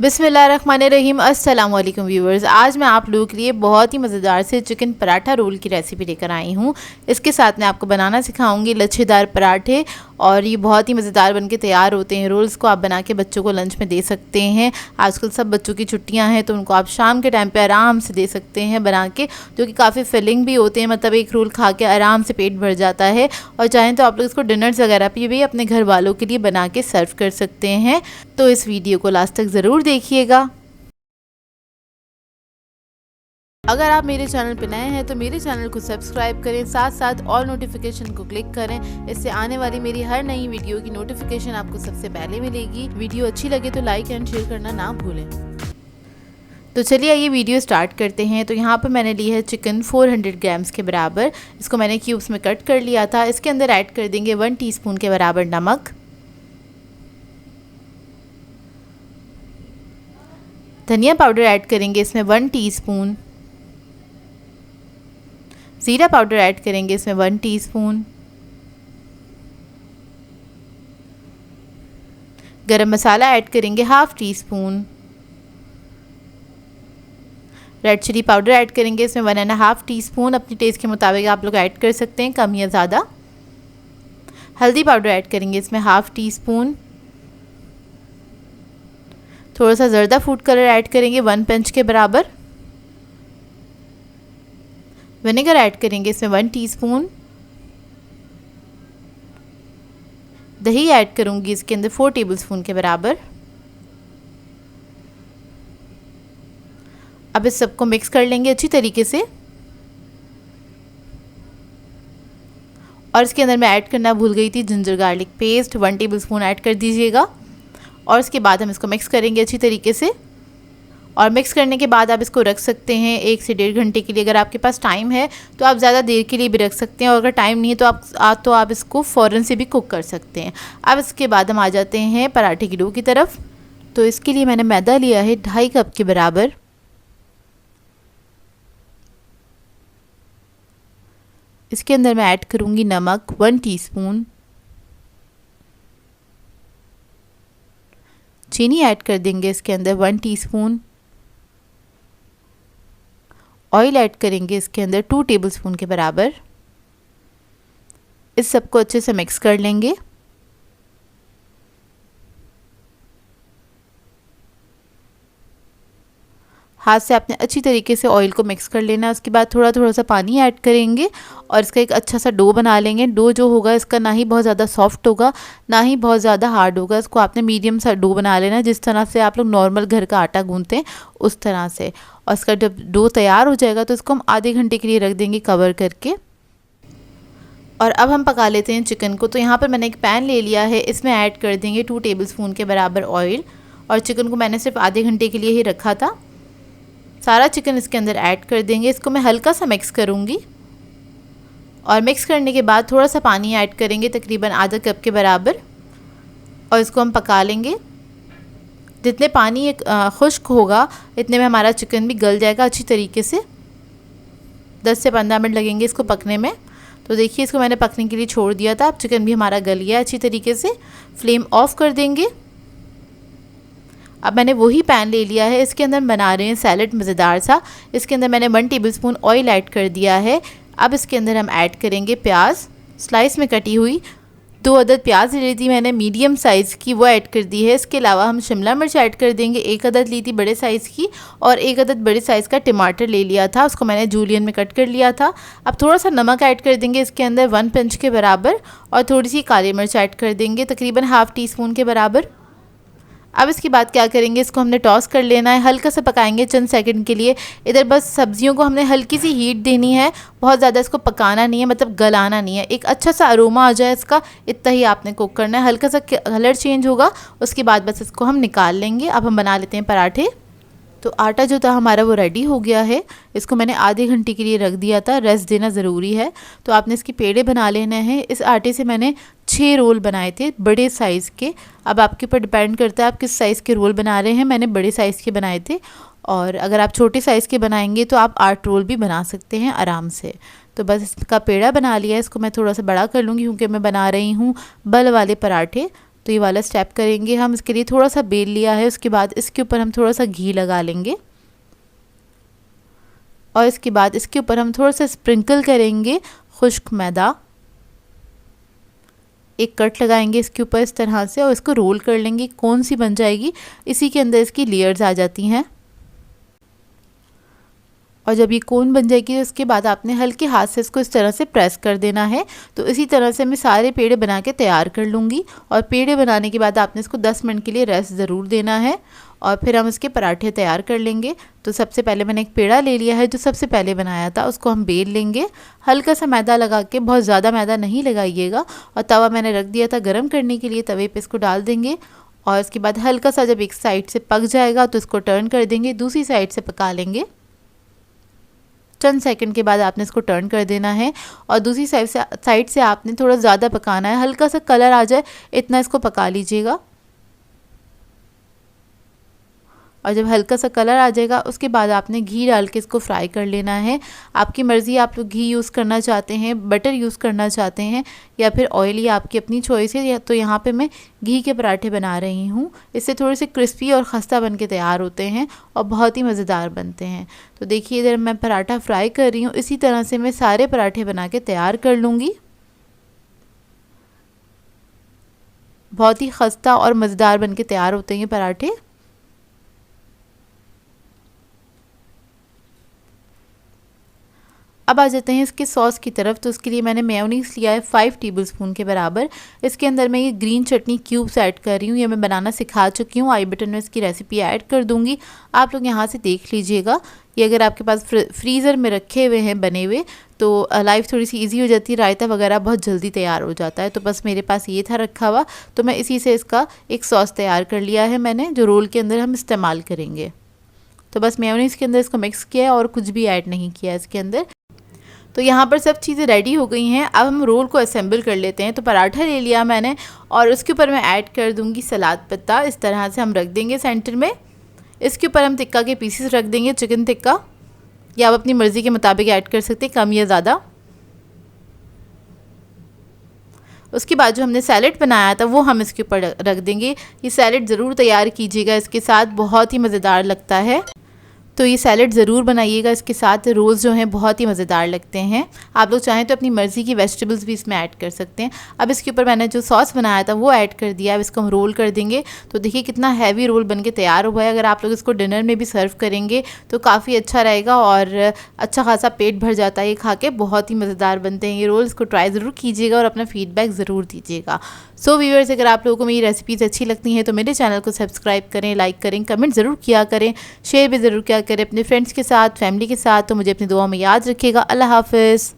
बिस्मिल्लाहिर्रहमानिर्रहीम। अस्सलाम वालेकुम व्यूवर्स। आज मैं आप लोगों के लिए बहुत ही मज़ेदार से चिकन पराठा रोल की रेसिपी लेकर आई हूँ। इसके साथ मैं आपको बनाना सिखाऊंगी लच्छेदार पराठे, और ये बहुत ही मज़ेदार बनके तैयार होते हैं। रोल्स को आप बना के बच्चों को लंच में दे सकते हैं। आजकल सब बच्चों की छुट्टियाँ हैं तो उनको आप शाम के टाइम पर आराम से दे सकते हैं बना के, जो कि काफ़ी फिलिंग भी होते हैं। मतलब एक रोल खा के आराम से पेट भर जाता है। और चाहें तो आप लोग इसको डिनर्स वगैरह पे भी अपने घर वालों के लिए बना के सर्व कर सकते हैं। तो इस वीडियो को लास्ट तक ज़रूर देखिएगा। अगर आप मेरे चैनल पर नए हैं तो मेरे चैनल को सब्सक्राइब करें, साथ साथ ऑल नोटिफिकेशन को क्लिक करें। इससे आने वाली मेरी हर नई वीडियो की नोटिफिकेशन आपको सबसे पहले मिलेगी। वीडियो अच्छी लगे तो लाइक एंड शेयर करना ना भूलें। तो चलिए ये वीडियो स्टार्ट करते हैं। तो यहाँ पर मैंने ली है चिकन 400 ग्राम्स के बराबर। इसको मैंने क्यूब्स में कट कर लिया था। इसके अंदर ऐड कर देंगे 1 टीस्पून के बराबर नमक, धनिया पाउडर ऐड करेंगे इसमें 1 टीस्पून, ज़ीरा पाउडर ऐड करेंगे इसमें 1 टीस्पून, गरम मसाला ऐड करेंगे 1/2 teaspoon, red chilli powder add करेंगे इसमें 1.5 टीस्पून। अपनी टेस्ट के मुताबिक आप लोग ऐड कर सकते हैं, कम या ज़्यादा। हल्दी पाउडर ऐड करेंगे इसमें 1/2 टीस्पून। थोड़ा सा ज़र्दा फूड कलर ऐड करेंगे 1 पिंच के बराबर। विनेगर ऐड करेंगे इसमें 1 टीस्पून। दही ऐड करूँगी इसके अंदर 4 टेबलस्पून के बराबर। अब इस सबको मिक्स कर लेंगे अच्छी तरीके से। और इसके अंदर मैं ऐड करना भूल गई थी ginger garlic paste 1 tablespoon add कर दीजिएगा। और इसके बाद हम इसको मिक्स करेंगे अच्छी तरीके से। और मिक्स करने के बाद आप इसको रख सकते हैं 1 से 1.5 घंटे के लिए। अगर आपके पास टाइम है तो आप ज़्यादा देर के लिए भी रख सकते हैं, और अगर टाइम नहीं है तो आप इसको फ़ौरन से भी कुक कर सकते हैं। अब इसके बाद हम आ जाते हैं पराठे की डो की तरफ। तो इसके लिए मैंने मैदा लिया है 2.5 कप के बराबर। इसके अंदर मैं ऐड करूँगी नमक 1 टीस्पून, चीनी ऐड कर देंगे इसके अंदर 1 टीस्पून, ऑयल ऐड करेंगे इसके अंदर 2 टेबलस्पून के बराबर। इस सबको अच्छे से मिक्स कर लेंगे। हाथ से आपने अच्छी तरीके से ऑयल को मिक्स कर लेना है। उसके बाद थोड़ा थोड़ा सा पानी ऐड करेंगे और इसका एक अच्छा सा डो बना लेंगे। डो जो होगा इसका ना ही बहुत ज़्यादा सॉफ्ट होगा ना ही बहुत ज़्यादा हार्ड होगा। इसको आपने मीडियम सा डो बना लेना है, जिस तरह से आप लोग नॉर्मल घर का आटा गूंथते हैं उस तरह से। और इसका जब डो तैयार हो जाएगा तो इसको हम आधे घंटे के लिए रख देंगे कवर करके। और अब हम पका लेते हैं चिकन को। तो यहाँ पर मैंने एक पैन ले लिया है, इसमें ऐड कर देंगे 2 टेबलस्पून के बराबर ऑयल। और चिकन को मैंने सिर्फ आधे घंटे के लिए ही रखा था। सारा चिकन इसके अंदर ऐड कर देंगे। इसको मैं हल्का सा मिक्स करूँगी, और मिक्स करने के बाद थोड़ा सा पानी ऐड करेंगे तकरीबन आधा कप के बराबर, और इसको हम पका लेंगे। जितने पानी खुश्क होगा इतने में हमारा चिकन भी गल जाएगा अच्छी तरीके से। 10 से 15 मिनट लगेंगे इसको पकने में। तो देखिए इसको मैंने पकने के लिए छोड़ दिया था। अब चिकन भी हमारा गल गया अच्छी तरीके से। फ्लेम ऑफ कर देंगे। अब मैंने वही पैन ले लिया है, इसके अंदर बना रहे हैं सैलड मज़ेदार सा। इसके अंदर मैंने 1 टेबलस्पून ऑयल ऐड कर दिया है। अब इसके अंदर हम ऐड करेंगे प्याज स्लाइस में कटी हुई। 2 अदद प्याज ली थी मैंने मीडियम साइज़ की, वो ऐड कर दी है। इसके अलावा हम शिमला मिर्च ऐड कर देंगे। 1 अदद ली थी बड़े साइज़ की, और 1 अदद बड़े साइज़ का टमाटर ले लिया था, उसको मैंने जूलियन में कट कर लिया था। अब थोड़ा सा नमक ऐड कर देंगे इसके अंदर 1 पिंच के बराबर, और थोड़ी सी काली मिर्च ऐड कर देंगे तकरीबन 1/2 टीस्पून के बराबर। अब इसके बाद क्या करेंगे, इसको हमने टॉस कर लेना है। हल्का सा पकाएंगे चंद सेकंड के लिए। इधर बस सब्जियों को हमने हल्की सी हीट देनी है, बहुत ज़्यादा इसको पकाना नहीं है, मतलब गलाना नहीं है। एक अच्छा सा अरोमा आ जाए इसका, इतना ही आपने कुक करना है। हल्का सा कलर चेंज होगा, उसके बाद बस इसको हम निकाल लेंगे। अब हम बना लेते हैं पराठे। तो आटा जो था हमारा वो रेडी हो गया है। इसको मैंने आधे घंटे के लिए रख दिया था, रेस्ट देना ज़रूरी है। तो आपने इसके पेड़े बना लेने हैं। इस आटे से मैंने 6 रोल बनाए थे बड़े साइज़ के। अब आपके ऊपर डिपेंड करता है आप किस साइज़ के रोल बना रहे हैं। मैंने बड़े साइज़ के बनाए थे, और अगर आप छोटे साइज़ के बनाएंगे तो आप 8 रोल भी बना सकते हैं आराम से। तो बस इसका पेड़ा बना लिया। इसको मैं थोड़ा सा बड़ा कर लूँगी क्योंकि मैं बना रही हूँ बल वाले पराठे। तो ये वाला स्टेप करेंगे हम। इसके लिए थोड़ा सा बेल लिया है, उसके बाद इसके ऊपर हम थोड़ा सा घी लगा लेंगे और इसके बाद इसके ऊपर हम थोड़ा सा स्प्रिंकल करेंगे खुश्क मैदा। एक कट लगाएंगे इसके ऊपर इस तरह से और इसको रोल कर लेंगे, कौन सी बन जाएगी। इसी के अंदर इसकी लेयर्स आ जाती हैं और जब ये कोन बन जाएगी उसके बाद आपने हल्के हाथ से इसको इस तरह से प्रेस कर देना है। तो इसी तरह से मैं सारे पेड़े बना के तैयार कर लूँगी और पेड़े बनाने के बाद आपने इसको 10 मिनट के लिए रेस्ट ज़रूर देना है और फिर हम इसके पराठे तैयार कर लेंगे। तो सबसे पहले मैंने एक पेड़ा ले लिया है जो सबसे पहले बनाया था, उसको हम बेल लेंगे हल्का सा मैदा लगा के, बहुत ज़्यादा मैदा नहीं लगाइएगा। और तवा मैंने रख दिया था गर्म करने के लिए, तवे पे इसको डाल देंगे और इसके बाद हल्का सा जब एक साइड से पक जाएगा तो इसको टर्न कर देंगे, दूसरी साइड से पका लेंगे। चंद सेकंड के बाद आपने इसको टर्न कर देना है और दूसरी साइड से आपने थोड़ा ज़्यादा पकाना है, हल्का सा कलर आ जाए इतना इसको पका लीजिएगा। और जब हल्का सा कलर आ जाएगा उसके बाद आपने घी डाल के इसको फ्राई कर लेना है। आपकी मर्ज़ी, आप लोग घी यूज़ करना चाहते हैं, बटर यूज़ करना चाहते हैं या फिर ऑयल, ये आपकी अपनी चॉइस है। तो यहाँ पे मैं घी के पराठे बना रही हूँ, इससे थोड़े से क्रिस्पी और खस्ता बन के तैयार होते हैं और बहुत ही मज़ेदार बनते हैं। तो देखिए इधर मैं पराठा फ्राई कर रही हूँ, इसी तरह से मैं सारे पराठे बना के तैयार कर लूँगी। बहुत ही खस्ता और मज़ेदार बन के तैयार होते हैं ये पराठे। अब आ जाते हैं इसके सॉस की तरफ। तो उसके लिए मैंने मेयोनीज़ लिया है 5 टेबलस्पून के बराबर। इसके अंदर मैं ये ग्रीन चटनी क्यूब्स ऐड कर रही हूँ, ये मैं बनाना सिखा चुकी हूँ, आई बटन में इसकी रेसिपी ऐड कर दूँगी, आप लोग यहाँ से देख लीजिएगा। ये अगर आपके पास फ्रीज़र में रखे हुए हैं बने हुए तो लाइफ थोड़ी सी ईजी हो जाती है, रायता वगैरह बहुत जल्दी तैयार हो जाता है। तो बस मेरे पास ये था रखा हुआ, तो मैं इसी से इसका एक सॉस तैयार कर लिया है मैंने, जो रोल के अंदर हम इस्तेमाल करेंगे। तो बस मेयोनीज़ के अंदर इसको मिक्स किया है और कुछ भी ऐड नहीं किया इसके अंदर। तो यहाँ पर सब चीज़ें रेडी हो गई हैं। अब हम रोल को असेंबल कर लेते हैं। तो पराठा ले लिया मैंने और उसके ऊपर मैं ऐड कर दूँगी सलाद पत्ता, इस तरह से हम रख देंगे सेंटर में। इसके ऊपर हम टिक्का के पीसेस रख देंगे, चिकन टिक्का, या आप अपनी मर्ज़ी के मुताबिक ऐड कर सकते हैं, कम या ज़्यादा। उसके बाद जो हमने सैलेड बनाया था वो हम इसके ऊपर रख देंगे। ये सैलेड ज़रूर तैयार कीजिएगा इसके साथ, बहुत ही मज़ेदार लगता है। तो ये सैलेड ज़रूर बनाइएगा इसके साथ, रोल्स जो हैं बहुत ही मज़ेदार लगते हैं। आप लोग चाहें तो अपनी मर्ज़ी की वेजिटेबल्स भी इसमें ऐड कर सकते हैं। अब इसके ऊपर मैंने जो सॉस बनाया था वो ऐड कर दिया। अब इसको हम रोल कर देंगे। तो देखिए कितना हैवी रोल बन के तैयार हुआ है। अगर आप लोग इसको डिनर में भी सर्व करेंगे तो काफ़ी अच्छा रहेगा और अच्छा खासा पेट भर जाता है ये खा के, बहुत ही मज़ेदार बनते हैं ये रोल। इसको ट्राई ज़रूर कीजिएगा और अपना फीडबैक ज़रूर दीजिएगा। सो व्यूअर्स, अगर आप लोगों को मेरी रेसिपीज़ अच्छी लगती हैं तो मेरे चैनल को सब्सक्राइब करें, लाइक करें, कमेंट ज़रूर किया करें, शेयर भी ज़रूर किया करें अपने फ्रेंड्स के साथ, फैमिली के साथ। तो मुझे अपनी दुआ में याद रखिएगा। अल्लाह हाफ़िज़।